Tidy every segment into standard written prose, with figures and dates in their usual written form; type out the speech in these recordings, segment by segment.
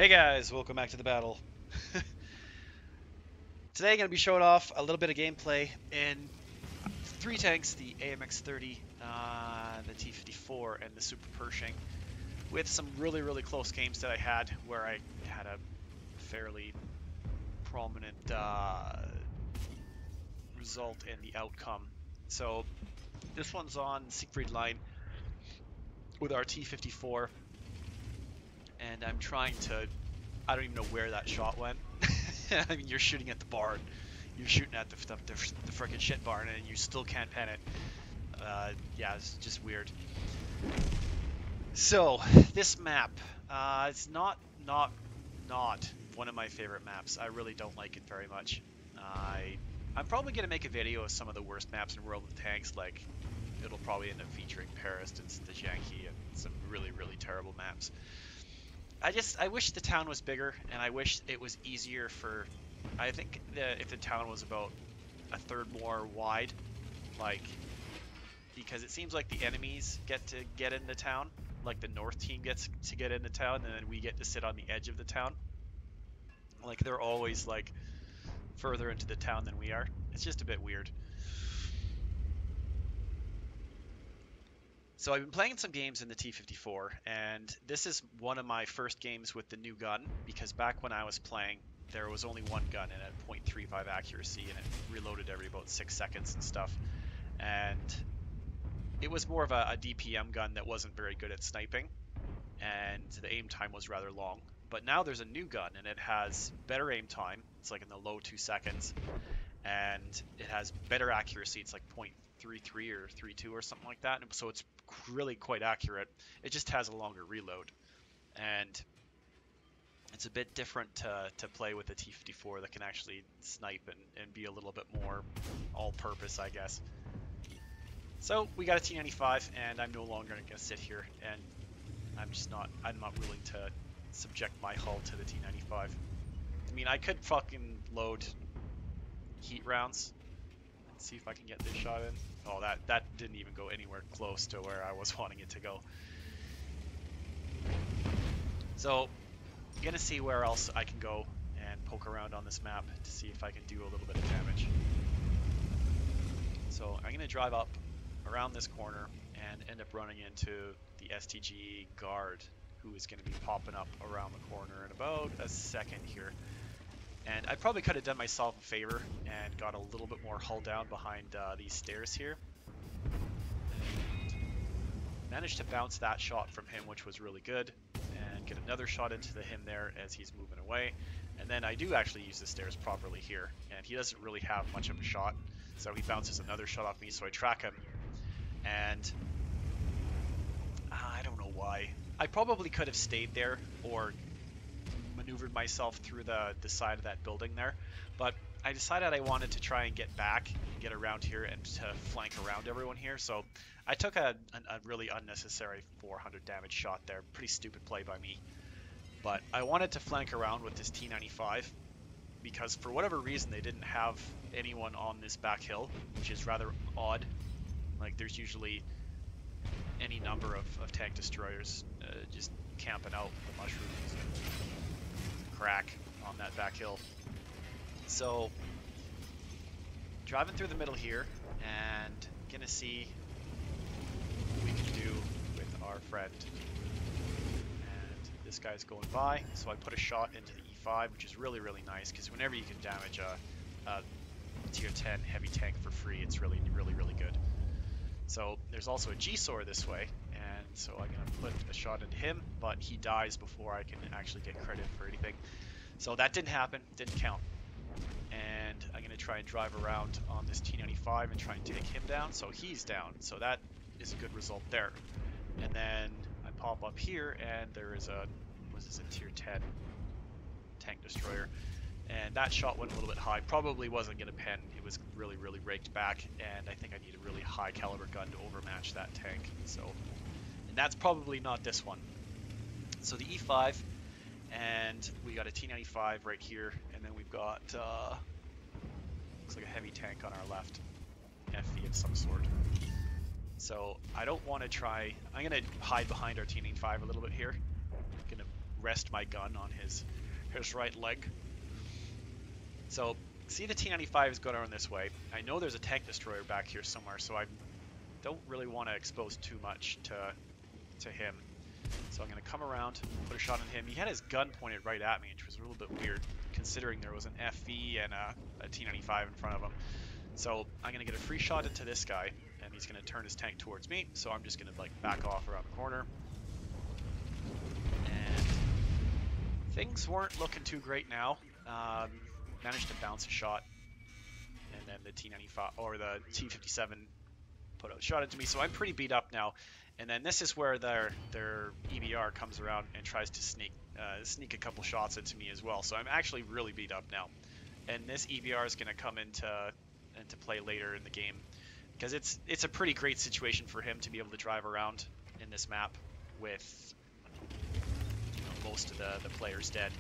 Hey guys, welcome back to the battle. Today I'm going to be showing off a little bit of gameplay in three tanks, the AMX-30, the T-54, and the Super Pershing, with some really close games that I had where I had a fairly prominent result in the outcome. So this one's on Siegfried Line with our T-54, and I'm trying to, I don't even know where that shot went. I mean, you're shooting at the barn. You're shooting at the frickin' shit barn, and you still can't pen it. Yeah, it's just weird. So, this map, it's not one of my favorite maps. I really don't like it very much. I'm probably going to make a video of some of the worst maps in World of Tanks, like, it'll probably end up featuring Paris and Stajanki and some really terrible maps. I wish the town was bigger, and I wish it was easier for, I think that if the town was about a third more wide, like, because it seems like the enemies get to get in the town, like the north team gets to get in the town, and then we get to sit on the edge of the town. Like, they're always, like, further into the town than we are. It's just a bit weird. So I've been playing some games in the T-54, and this is one of my first games with the new gun, because back when I was playing, there was only one gun and at 0.35 accuracy, and it reloaded every about 6 seconds and stuff. And it was more of a DPM gun that wasn't very good at sniping, and the aim time was rather long. But now there's a new gun, and it has better aim time. It's like in the low 2 seconds, and it has better accuracy. It's like 0.33 or 32 or something like that. And so it's really quite accurate. It just has a longer reload, and it's a bit different to play with the T-54 that can actually snipe and be a little bit more all-purpose, I guess. So we got a T-95, and I'm no longer going to sit here, and I'm not willing to subject my hull to the T-95. I mean, I could fucking load heat rounds and see if I can get this shot in. Oh, that didn't even go anywhere close to where I was wanting it to go. So I'm gonna see where else I can go and poke around on this map to see if I can do a little bit of damage. So I'm gonna drive up around this corner and end up running into the STG guard, who is gonna be popping up around the corner in about a second here. And I probably could have done myself a favor and got a little bit more hull down behind these stairs here. And managed to bounce that shot from him, which was really good, and get another shot into him there as he's moving away. And then I do actually use the stairs properly here, and he doesn't really have much of a shot, so he bounces another shot off me, so I track him. And I don't know why. I probably could have stayed there or maneuvered myself through the side of that building there, but I decided I wanted to try and get back and get around here and to flank around everyone here. So I took a really unnecessary 400 damage shot there. Pretty stupid play by me, but I wanted to flank around with this T-95 because for whatever reason they didn't have anyone on this back hill, which is rather odd. Like, there's usually any number of tank destroyers just camping out the mushrooms and crack on that back hill. So driving through the middle here and gonna see what we can do with our friend. And this guy's going by, so I put a shot into the E5, which is really nice, because whenever you can damage a tier 10 heavy tank for free, it's really good. So there's also a G-SOAR this way, and so I'm gonna put a shot into him, but he dies before I can actually get credit for anything. So that didn't happen, didn't count. And I'm going to try and drive around on this T-95 and try and take him down. So he's down. So that is a good result there. And then I pop up here and there is a tier 10 tank destroyer. And that shot went a little bit high. Probably wasn't going to pen. It was really raked back. And I think I need a really high caliber gun to overmatch that tank. So, and that's probably not this one. So the E5. And we got a T-95 right here, and then we've got, looks like a heavy tank on our left, FV of some sort. So I don't want to try, I'm going to hide behind our T-95 a little bit here. I'm going to rest my gun on his right leg. So see, the T-95 is going around this way. I know there's a tank destroyer back here somewhere, so I don't really want to expose too much to him. So I'm going to come around, put a shot on him. He had his gun pointed right at me, which was a little bit weird, considering there was an FV and a T-95 in front of him. So I'm going to get a free shot into this guy, and he's going to turn his tank towards me. So I'm just going to like back off around the corner. And things weren't looking too great now. Managed to bounce a shot, and then the T-95 or the T-57 put a shot into me. So I'm pretty beat up now. And then this is where their EBR comes around and tries to sneak a couple shots into me as well. So I'm actually really beat up now. And this EBR is going to come into play later in the game, because it's a pretty great situation for him to be able to drive around in this map with most of the players dead.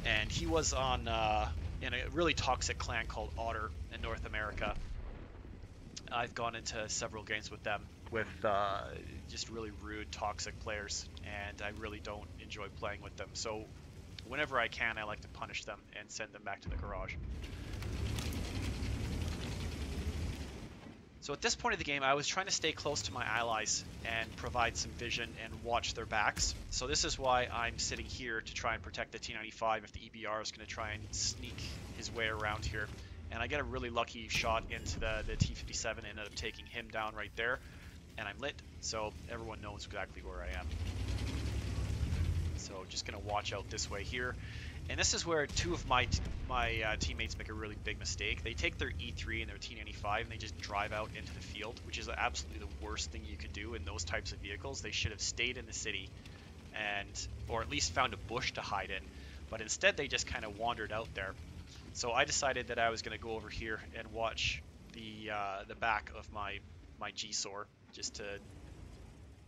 And he was on in a really toxic clan called Otter in North America. I've gone into several games with them, with just really rude, toxic players, and I really don't enjoy playing with them. So whenever I can, I like to punish them and send them back to the garage. So at this point of the game, I was trying to stay close to my allies and provide some vision and watch their backs. So this is why I'm sitting here to try and protect the T-95 if the EBR is going to try and sneak his way around here. And I get a really lucky shot into the T-57, ended up taking him down right there. And I'm lit, so everyone knows exactly where I am. So just going to watch out this way here. And this is where two of my teammates make a really big mistake. They take their E3 and their T-95 and they just drive out into the field, which is absolutely the worst thing you could do in those types of vehicles. They should have stayed in the city, or at least found a bush to hide in. But instead they just kind of wandered out there. So I decided that I was going to go over here and watch the back of my G-SOR, just to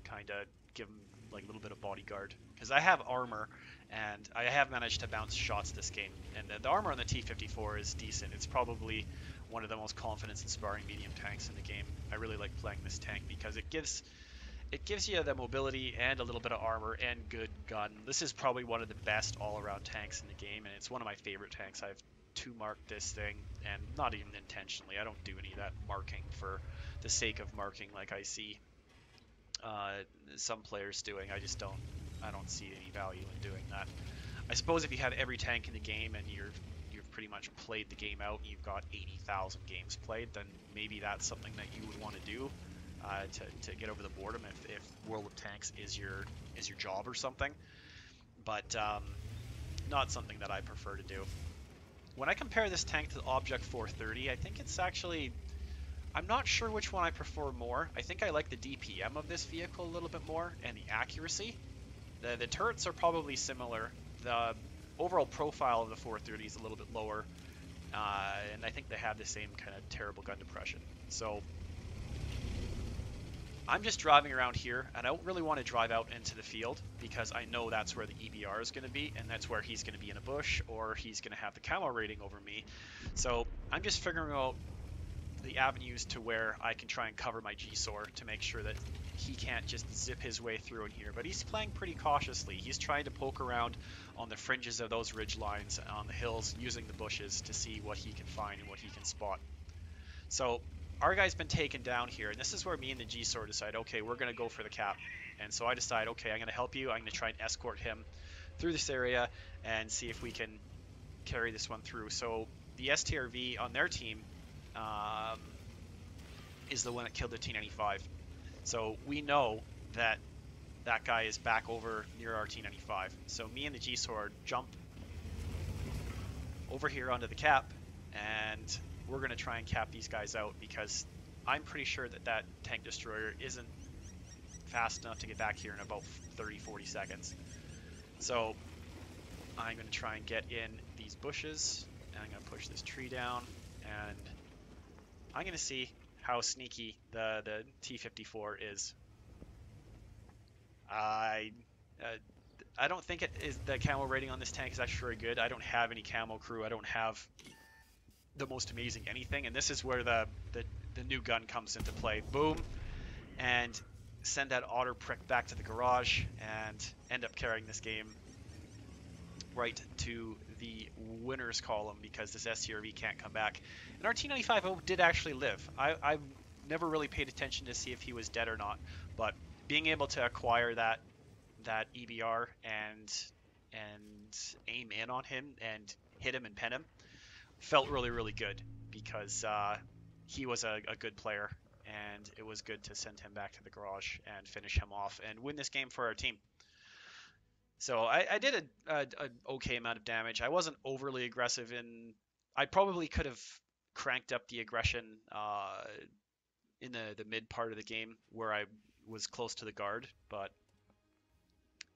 kind of give him like a little bit of bodyguard, because I have armor and I have managed to bounce shots this game, and the armor on the T-54 is decent. It's probably one of the most confidence-inspiring medium tanks in the game. I really like playing this tank because it gives you the mobility and a little bit of armor and good gun. This is probably one of the best all-around tanks in the game, and it's one of my favorite tanks. I've two-marked this thing, and not even intentionally. I don't do any of that marking for the sake of marking like I see some players doing. I don't see any value in doing that. I suppose if you have every tank in the game and you've pretty much played the game out and you've got 80,000 games played, then maybe that's something that you would want to do to get over the boredom if World of Tanks is your job or something. But not something that I prefer to do. When I compare this tank to the Object 430, I think it's actually... I'm not sure which one I prefer more. I think I like the DPM of this vehicle a little bit more, and the accuracy. The turrets are probably similar. The overall profile of the 430 is a little bit lower, and I think they have the same kind of terrible gun depression. So I'm just driving around here, and I don't really want to drive out into the field because I know that's where the EBR is going to be, and that's where he's going to be in a bush, or he's going to have the camo rating over me. So I'm just figuring out the avenues to where I can try and cover my G-SOR to make sure that he can't just zip his way through in here. But he's playing pretty cautiously. He's trying to poke around on the fringes of those ridge lines on the hills using the bushes to see what he can find and what he can spot. So our guy's been taken down here, and this is where me and the G-SOR decide, okay, we're going to go for the cap. And so I decide, okay, I'm going to help you. I'm going to try and escort him through this area and see if we can carry this one through. So the STRV on their team is the one that killed the T-95. So we know that that guy is back over near our T-95. So me and the G-SOR jump over here onto the cap, and we're going to try and cap these guys out because I'm pretty sure that that tank destroyer isn't fast enough to get back here in about 30-40 seconds. So I'm going to try and get in these bushes, and I'm going to push this tree down, and I'm going to see how sneaky the T-54 is. I don't think the camo rating on this tank is actually very good. I don't have any camo crew. I don't have the most amazing anything, and this is where the new gun comes into play. Boom, and send that otter prick back to the garage and end up carrying this game right to the winners column because this SCRV can't come back. And our T95O did actually live. I never really paid attention to see if he was dead or not, but being able to acquire that EBR and aim in on him and hit him and pen him felt really, really good because he was a good player, and it was good to send him back to the garage and finish him off and win this game for our team. So I did an okay amount of damage. I wasn't overly aggressive I probably could have cranked up the aggression in the mid part of the game where I was close to the guard, but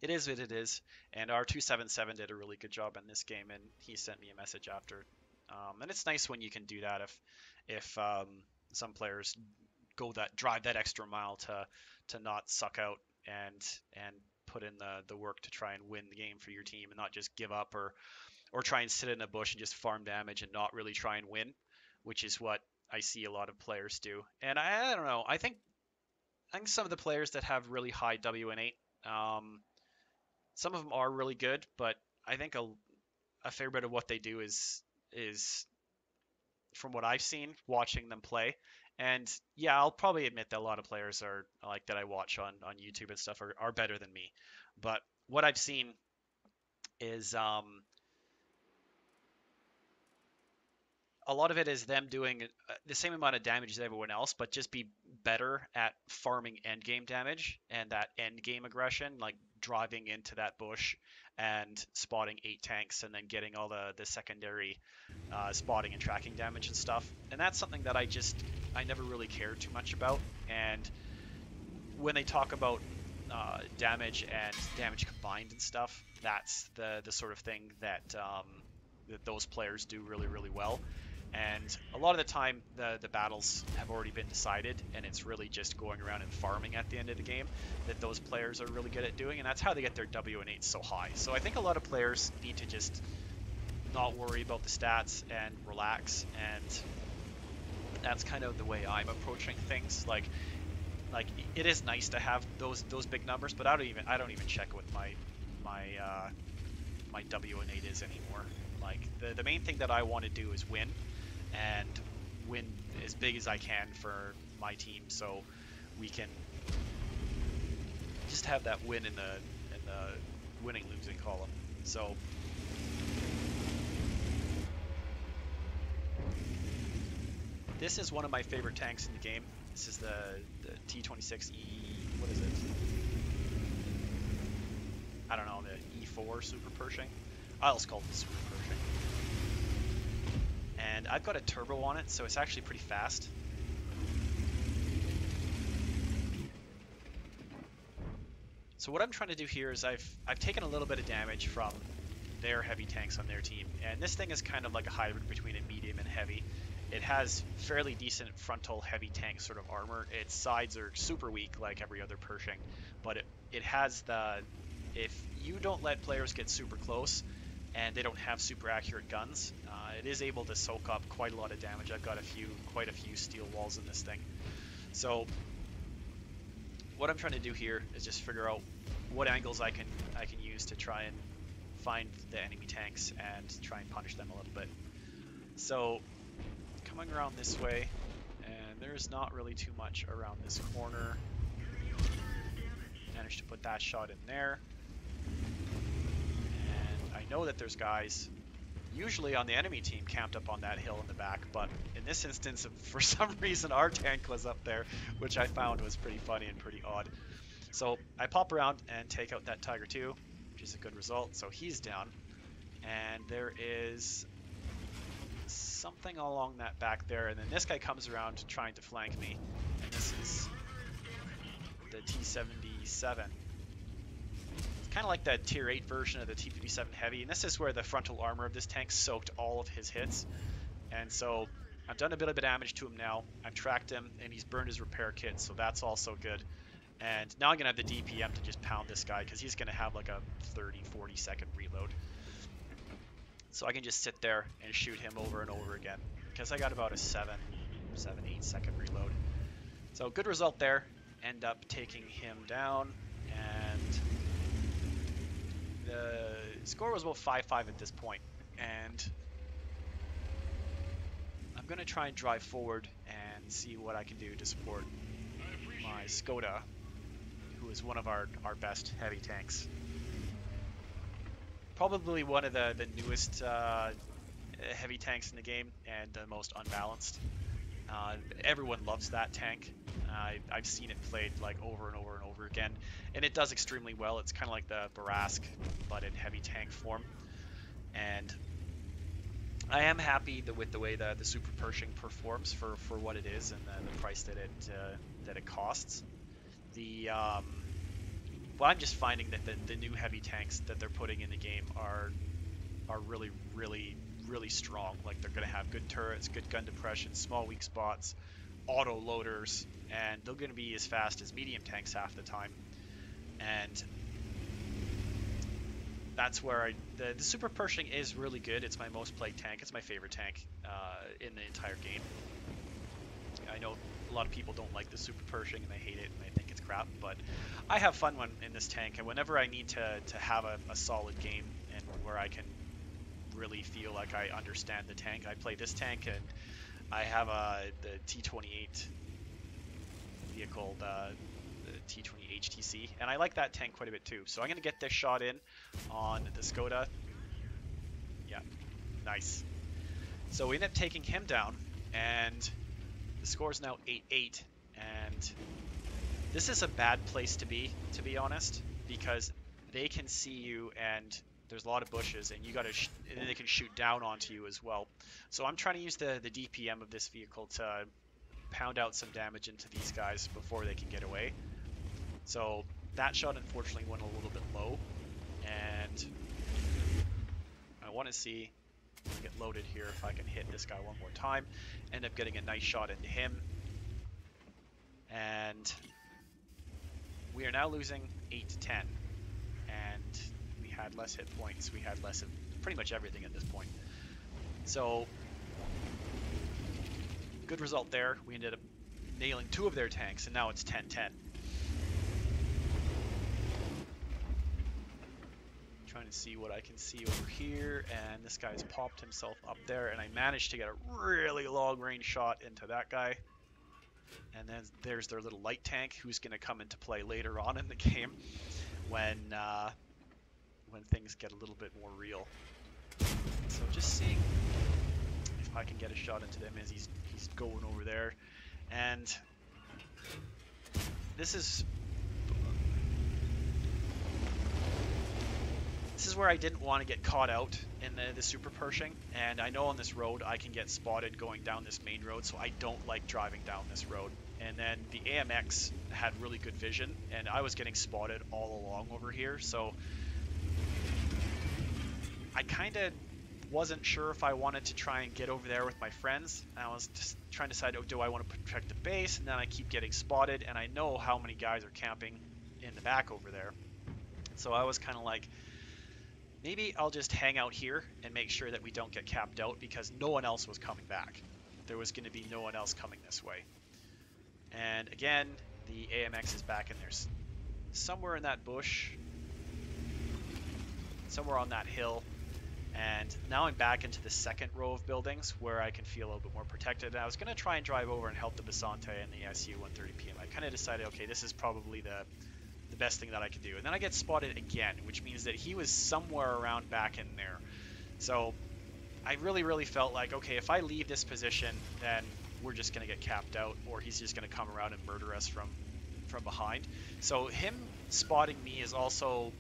it is what it is. And our 277 did a really good job in this game, and he sent me a message after. And it's nice when you can do that if some players drive that extra mile to not suck out and put in the work to try and win the game for your team and not just give up or try and sit in a bush and just farm damage and not really try and win, which is what I see a lot of players do. And I don't know. I think some of the players that have really high WN8, some of them are really good, but I think a fair bit of what they do is from what I've seen watching them play. And yeah, I'll probably admit that a lot of players are like that I watch on YouTube and stuff are better than me. But what I've seen is a lot of it is them doing the same amount of damage as everyone else, but just be better at farming end game damage and that end game aggression, like driving into that bush and spotting 8 tanks and then getting all the secondary spotting and tracking damage and stuff. And that's something that I never really cared too much about. And when they talk about damage and damage combined and stuff, that's the sort of thing that those players do really, really well. And a lot of the time, the battles have already been decided, and it's really just going around and farming at the end of the game that those players are really good at doing, and that's how they get their WN8 so high. So I think a lot of players need to just not worry about the stats and relax, and that's kind of the way I'm approaching things. Like it is nice to have those big numbers, but I don't even check what my WN8 is anymore. Like the main thing that I want to do is win, and win as big as I can for my team, so we can just have that win in the winning losing column. So this is one of my favorite tanks in the game. This is the T26E. What is it? I don't know, the E4 Super Pershing. I also call it the Super Pershing. And I've got a turbo on it, so it's actually pretty fast. So what I'm trying to do here is I've taken a little bit of damage from their heavy tanks on their team, and this thing is kind of like a hybrid between a medium and heavy. It has fairly decent frontal heavy tank sort of armor. Its sides are super weak like every other Pershing, but it has if you don't let players get super close and they don't have super accurate guns, it is able to soak up quite a lot of damage. I've got quite a few steel walls in this thing. So what I'm trying to do here is just figure out what angles I can use to try and find the enemy tanks and try and punish them a little bit. So coming around this way, and there's not really too much around this corner. Managed to put that shot in there. And I know that there's guys usually on the enemy team camped up on that hill in the back, but in this instance, for some reason, our tank was up there, which I found was pretty funny and pretty odd. So I pop around and take out that Tiger 2, which is a good result. So he's down, and there is something along that back there, and then this guy comes around trying to flank me, and this is the T77. Kind of like that tier 8 version of the T57 Heavy, and this is where the frontal armor of this tank soaked all of his hits. And so I've done a bit of damage to him now. I've tracked him, and he's burned his repair kit, so that's also good. And now I'm going to have the DPM to just pound this guy, because he's going to have like a 30-40 second reload. So I can just sit there and shoot him over and over again, because I got about a 7-8 second reload. So good result there. end up taking him down, and the score was about 5-5 at this point. And I'm going to try and drive forward and see what I can do to support my Skoda, who is one of our best heavy tanks. Probably one of the newest heavy tanks in the game, and the most unbalanced. Everyone loves that tank. I've seen it played like over and over and over again, and it does extremely well. It's kind of like the Barask, but in heavy tank form. And I am happy with the way the Super Pershing performs for what it is, and the price that it costs. Well, I'm just finding that the new heavy tanks that they're putting in the game are really, really, really strong. Like, they're going to have good turrets, good gun depression, small weak spots, auto loaders, and they're going to be as fast as medium tanks half the time. And that's where the Super Pershing is really good. It's my most played tank. It's my favorite tank in the entire game. I know a lot of people don't like the Super Pershing and they hate it and they think it's crap, but I have fun in this tank, and whenever I need to have a solid game and where I can really feel like I understand the tank, I play this tank. And I have the T28 vehicle, the T20 HTC, and I like that tank quite a bit too. So I'm going to get this shot in on the Skoda. Yeah, nice. So we end up taking him down, and the score is now 8-8, and this is a bad place to be honest, because they can see you, and there's a lot of bushes, and you got to, and they can shoot down onto you as well. So I'm trying to use the DPM of this vehicle to pound out some damage into these guys before they can get away. So that shot unfortunately went a little bit low, and I want to see, get loaded here, if I can hit this guy one more time. End up getting a nice shot into him, and we are now losing 8-10, and we had less hit points, we had less of pretty much everything at this point. So good result there. We ended up nailing 2 of their tanks, and now it's 10-10. Trying to see what I can see over here, and this guy's popped himself up there, and I managed to get a really long range shot into that guy. And then there's their little light tank, who's going to come into play later on in the game when things get a little bit more real. So just seeing if I can get a shot into them as he's going over there. And this is where I didn't want to get caught out in the Super Pershing, and I know on this road I can get spotted going down this main road, so I don't like driving down this road. And then the AMX had really good vision, and I was getting spotted all along over here, so I kind of wasn't sure if I wanted to try and get over there with my friends. I was just trying to decide, oh, do I want to protect the base? And then I keep getting spotted, and I know how many guys are camping in the back over there. So I was kind of like, maybe I'll just hang out here and make sure that we don't get capped out, because no one else was coming back. There was going to be no one else coming this way. And again, the AMX is back in there somewhere in that bush, somewhere on that hill. And now I'm back into the second row of buildings where I can feel a little bit more protected. And I was going to try and drive over and help the Basante and the SU-130PM. I kind of decided, okay, this is probably the best thing that I could do. And then I get spotted again, which means that he was somewhere around back in there. So I really felt like, okay, if I leave this position, then we're just going to get capped out, or he's just going to come around and murder us from behind. So him spotting me is also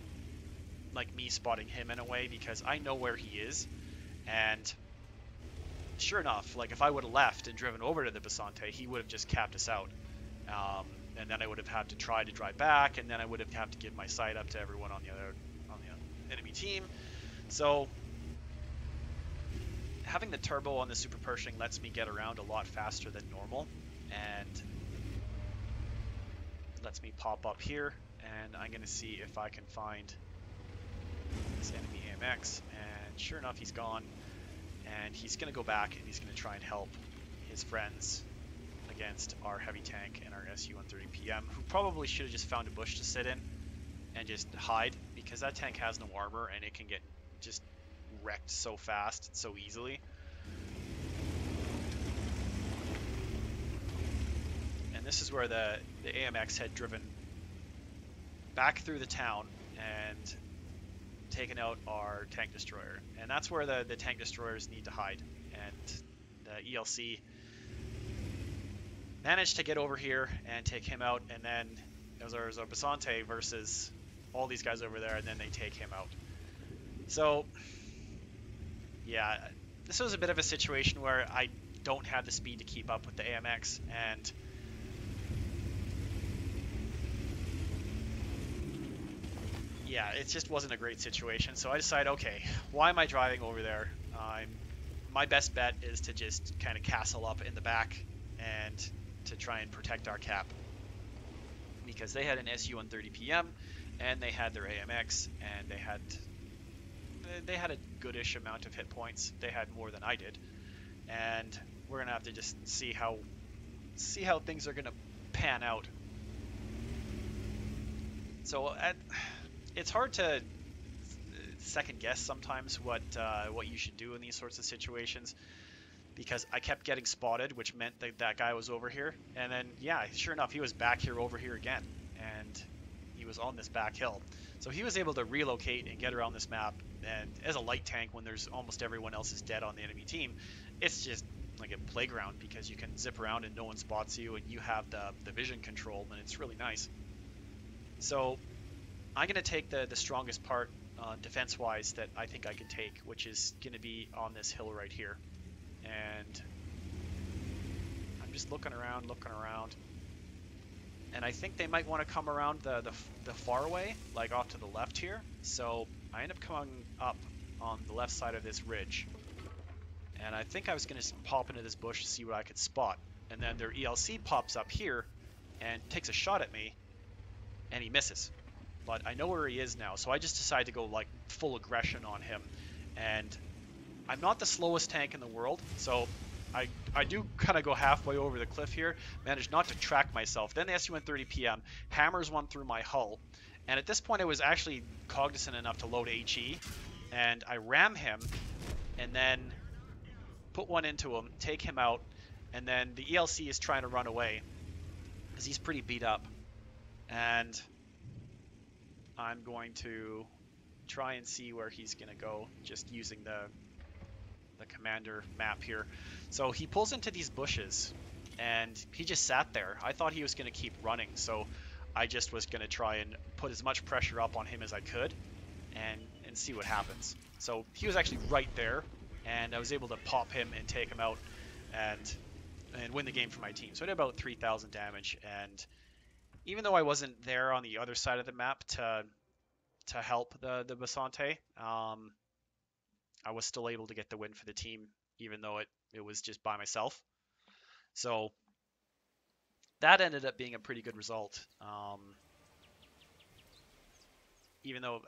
like me spotting him in a way, because I know where he is. And sure enough, like, if I would have left and driven over to the Basante, he would have just capped us out. And then I would have had to try to drive back, and then I would have had to give my side up to everyone on the enemy team. So having the turbo on the Super Pershing lets me get around a lot faster than normal, and lets me pop up here, and I'm going to see if I can find this enemy AMX, and sure enough, he's gone, and he's going to go back and he's going to try and help his friends against our heavy tank and our SU-130PM, who probably should have just found a bush to sit in and just hide, because that tank has no armor and it can get just wrecked so fast, so easily. And this is where the AMX had driven back through the town and taken out our tank destroyer. And that's where the tank destroyers need to hide. And the ELC managed to get over here and take him out, and then there's our Basante versus all these guys over there, and then they take him out. So yeah, this was a bit of a situation where I don't have the speed to keep up with the AMX, and yeah, it just wasn't a great situation. So I decided, okay, why am I driving over there? My best bet is to just kind of castle up in the back and to try and protect our cap, because they had an SU-130PM and they had their AMX, and they had a goodish amount of hit points. They had more than I did, and we're gonna have to just see how things are gonna pan out. So it's hard to second guess sometimes what you should do in these sorts of situations, because I kept getting spotted, which meant that guy was over here, and then yeah, sure enough, he was back here over here again, and he was on this back hill. So he was able to relocate and get around this map, and as a light tank, when there's almost everyone else is dead on the enemy team, it's just like a playground, because you can zip around and no one spots you, and you have the vision control, and it's really nice. So I'm going to take the strongest part defense-wise that I think I can take, which is going to be on this hill right here. And I'm just looking around, and I think they might want to come around the far way, like off to the left here. So I end up coming up on the left side of this ridge, and I think I was going to pop into this bush to see what I could spot, and then their ELC pops up here and takes a shot at me, and he misses. But I know where he is now, so I just decided to go like full aggression on him. And I'm not the slowest tank in the world, so I do kind of go halfway over the cliff here, manage not to track myself. Then the SU-130PM hammers one through my hull, and at this point I was actually cognizant enough to load HE, and I ram him, and then put one into him, take him out, and then the ELC is trying to run away, because he's pretty beat up. And I'm going to try and see where he's going to go, just using the commander map here. So he pulls into these bushes, and he just sat there. I thought he was going to keep running, so I just was going to try and put as much pressure up on him as I could, and see what happens. So he was actually right there, and I was able to pop him and take him out, and win the game for my team. So I did about 3,000 damage, and even though I wasn't there on the other side of the map to help the Basante, I was still able to get the win for the team, even though it was just by myself. So that ended up being a pretty good result. Even though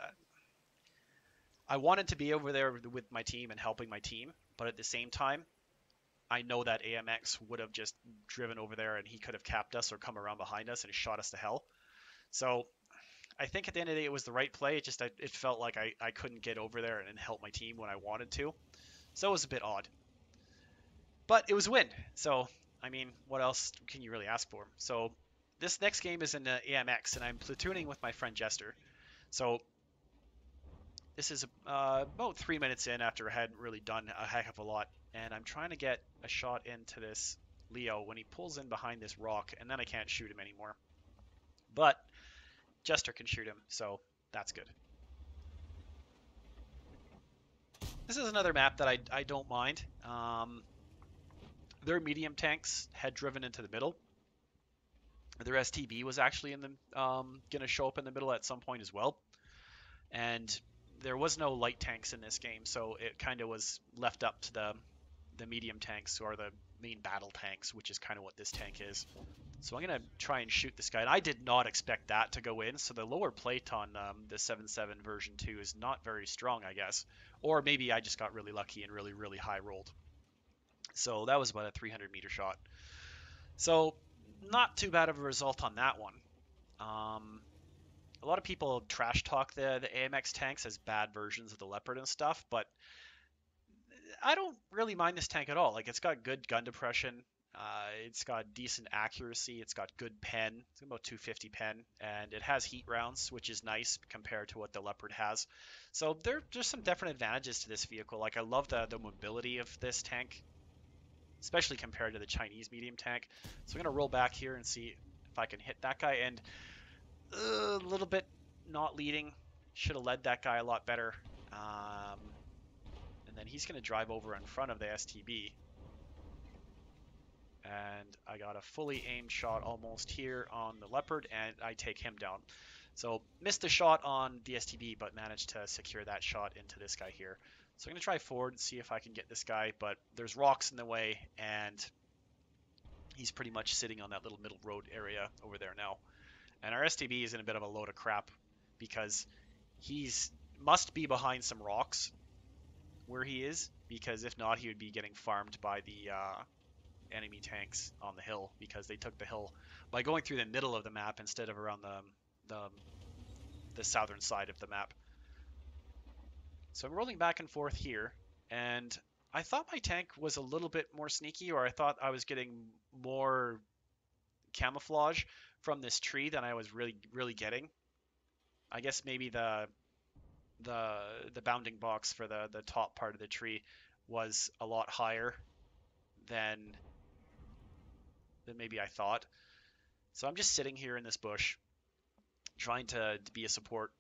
I wanted to be over there with my team and helping my team, but at the same time, I know that AMX would have just driven over there, and he could have capped us or come around behind us and shot us to hell. So I think at the end of the day, it was the right play. It felt like I couldn't get over there and help my team when I wanted to. So it was a bit odd. But it was a win. So, I mean, what else can you really ask for? So this next game is in the AMX, and I'm platooning with my friend Jester. So this is about 3 minutes in, after I hadn't really done a heck of a lot. And I'm trying to get a shot into this Leo when he pulls in behind this rock, and then I can't shoot him anymore. But Jester can shoot him, so that's good. This is another map that I don't mind. Their medium tanks had driven into the middle. Their STB was actually in the going to show up in the middle at some point as well. And there was no light tanks in this game, so it kind of was left up to the medium tanks, or the main battle tanks, which is kind of what this tank is. So I'm going to try and shoot this guy. And I did not expect that to go in. So the lower plate on the 7.7 version 2 is not very strong, I guess. Or maybe I just got really lucky and really, really high rolled. So that was about a 300 meter shot. So not too bad of a result on that one. Um, a lot of people trash talk the AMX tanks as bad versions of the Leopard and stuff, but I don't really mind this tank at all. Like it's got good gun depression. It's got decent accuracy. It's got good pen. It's about 250 pen, and it has heat rounds, which is nice compared to what the Leopard has. So there's some definite advantages to this vehicle. Like I love the mobility of this tank, especially compared to the Chinese medium tank. So I'm gonna roll back here and see if I can hit that guy. And a little bit not leading. Should have led that guy a lot better. And then he's gonna drive over in front of the STB. And I got a fully aimed shot almost here on the Leopard, and I take him down. So missed the shot on the STB, but managed to secure that shot into this guy here. So I'm going to try forward and see if I can get this guy, but there's rocks in the way, and he's pretty much sitting on that little middle road area over there now. And our STB is in a bit of a load of crap because he's must be behind some rocks where he is, because if not, he would be getting farmed by the enemy tanks on the hill, because they took the hill by going through the middle of the map instead of around the, the southern side of the map. So I'm rolling back and forth here, and I thought my tank was a little bit more sneaky, or I thought I was getting more camouflage from this tree than I was really getting. I guess maybe the the bounding box for the top part of the tree was a lot higher than maybe I thought. So I'm just sitting here in this bush trying to be a support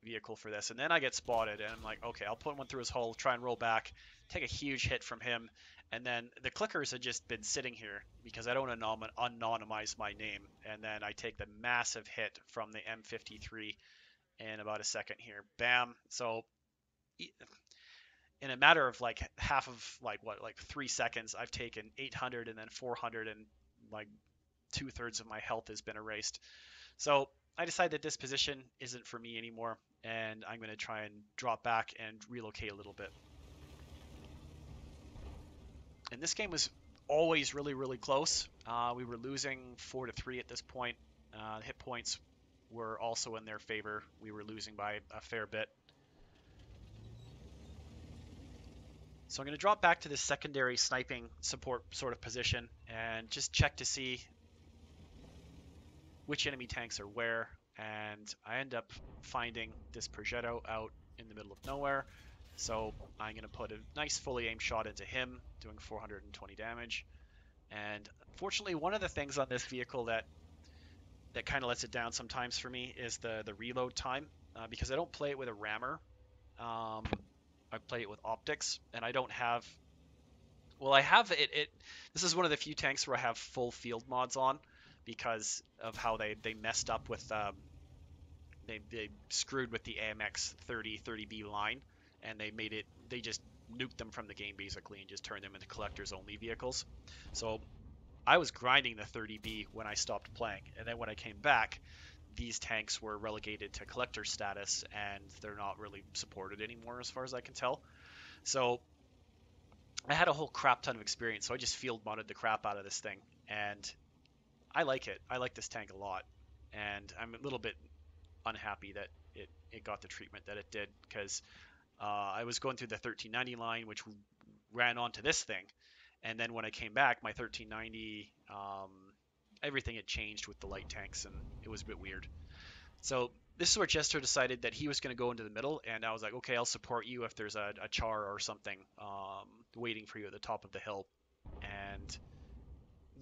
vehicle for this. And then I get spotted, and I'm like, okay, I'll put one through his hull, try and roll back, take a huge hit from him. And then the clickers had just been sitting here because I don't anonymize my name. And then I take the massive hit from the M53 in about a second here. Bam. So in a matter of like half of like 3 seconds, I've taken 800 and then 400, and like 2/3 of my health has been erased. So I decided that this position isn't for me anymore, and I'm going to try and drop back and relocate a little bit. And this game was always really close. We were losing 4-3 at this point. Hit points were also in their favor. We were losing by a fair bit. So I'm going to drop back to this secondary sniping support sort of position and just check to see which enemy tanks are where. And I end up finding this Progetto out in the middle of nowhere. So I'm going to put a nice fully aimed shot into him, doing 420 damage. And unfortunately, one of the things on this vehicle that kind of lets it down sometimes for me is the reload time, because I don't play it with a rammer. Um, I play it with optics, and I don't have. Well, I have it. This is one of the few tanks where I have full field mods on because of how they messed up with they screwed with the AMX 30B line, and they just nuked them from the game basically and just turned them into collectors only vehicles. So I was grinding the 30B when I stopped playing, and then when I came back, these tanks were relegated to collector status, and they're not really supported anymore as far as I can tell. So I had a whole crap ton of experience, so I just field modded the crap out of this thing, and I like it. I like this tank a lot, and I'm a little bit unhappy that it got the treatment that it did, because I was going through the 1390 line, which ran onto this thing, and then when I came back, my 1390, everything had changed with the light tanks, and it was a bit weird. So this is where Jester decided that he was going to go into the middle, and I was like, okay, I'll support you if there's a char or something waiting for you at the top of the hill. And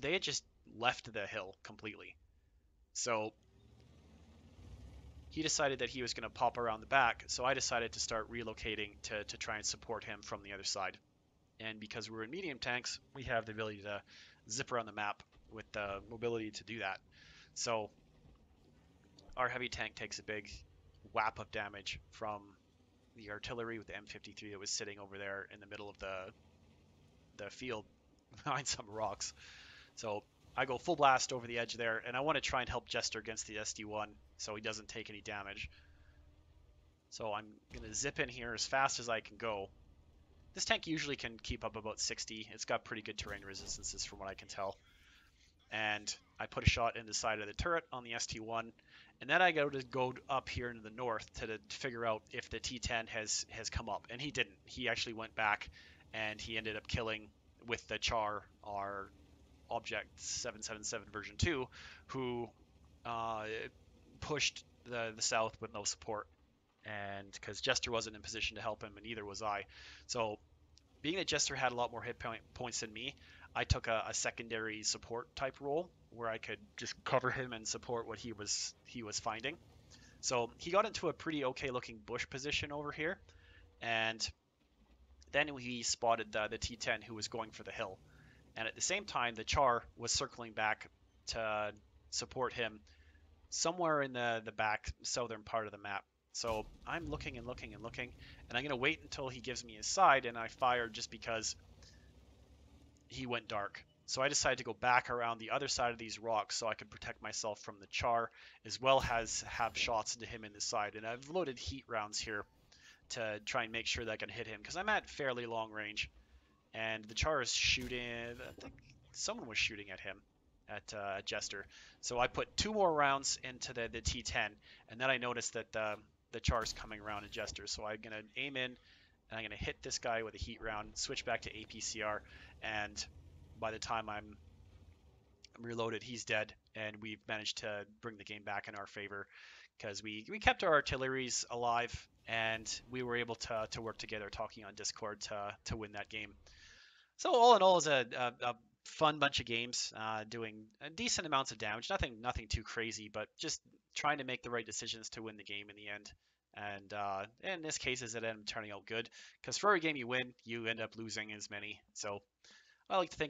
they had just left the hill completely. So he decided that he was going to pop around the back, so I decided to start relocating to try and support him from the other side. And because we're in medium tanks, we have the ability to zip around the map with the mobility to do that. So our heavy tank takes a big whap of damage from the artillery with the M53 that was sitting over there in the middle of the field behind some rocks. So I go full blast over the edge there, and I want to try and help Jester against the SD1 so he doesn't take any damage. So I'm going to zip in here as fast as I can go. This tank usually can keep up about 60. It's got pretty good terrain resistances from what I can tell. and I put a shot in the side of the turret on the ST1, and then I go up here into the north to figure out if the T10 has come up, and he didn't. He actually went back, and he ended up killing with the Char, our Object 777 version 2, who uh, pushed the south with no support, and because Jester wasn't in position to help him, and neither was I. So being that Jester had a lot more points than me, I took a secondary support type role where I could just cover him and support what he was finding. So he got into a pretty okay looking bush position over here, and then we spotted the T10 who was going for the hill. And at the same time, the Char was circling back to support him somewhere in the back southern part of the map. So I'm looking and looking and looking, and I'm going to wait until he gives me his side, and I fire just because he went dark. So I decided to go back around the other side of these rocks so I could protect myself from the Char, as well as have shots into him in the side. And I've loaded heat rounds here to try and make sure that I can hit him, because I'm at fairly long range. And the Char is shooting, I think someone was shooting at him, at Jester. So I put 2 more rounds into the T10, and then I noticed that the Char is coming around at Jester. So I'm going to aim in, and I'm going to hit this guy with a heat round, switch back to APCR, and by the time I'm reloaded, he's dead, and we've managed to bring the game back in our favor because we kept our artilleries alive, and we were able to work together talking on Discord to win that game. So all in all, it's a fun bunch of games, doing decent amounts of damage. Nothing too crazy, but just trying to make the right decisions to win the game in the end. And in this case, it ended up turning out good because for every game you win, you end up losing as many. So I like to think